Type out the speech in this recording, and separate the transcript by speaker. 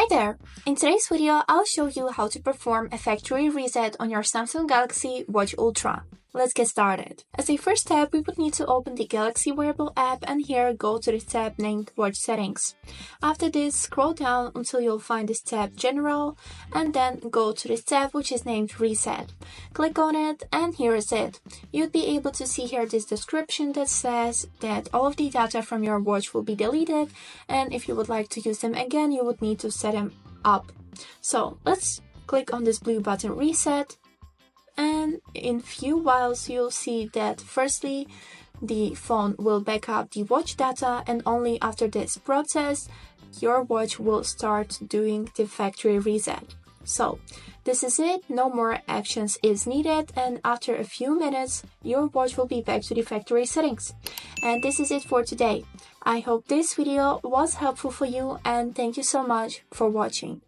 Speaker 1: Hi there! In today's video, I'll show you how to perform a factory reset on your Samsung Galaxy Watch Ultra. Let's get started. As a first step, we would need to open the Galaxy Wearable app and here go to the tab named Watch Settings. After this, scroll down until you'll find this tab General and then go to this tab which is named Reset. Click on it and here is it. You'd be able to see here this description that says that all of the data from your watch will be deleted, and if you would like to use them again, you would need to set them up. So let's click on this blue button Reset. And in few whiles you'll see that firstly the phone will back up the watch data, and only after this process your watch will start doing the factory reset. So this is it, no more actions is needed, and after a few minutes your watch will be back to the factory settings. And this is it for today. I hope this video was helpful for you and thank you so much for watching.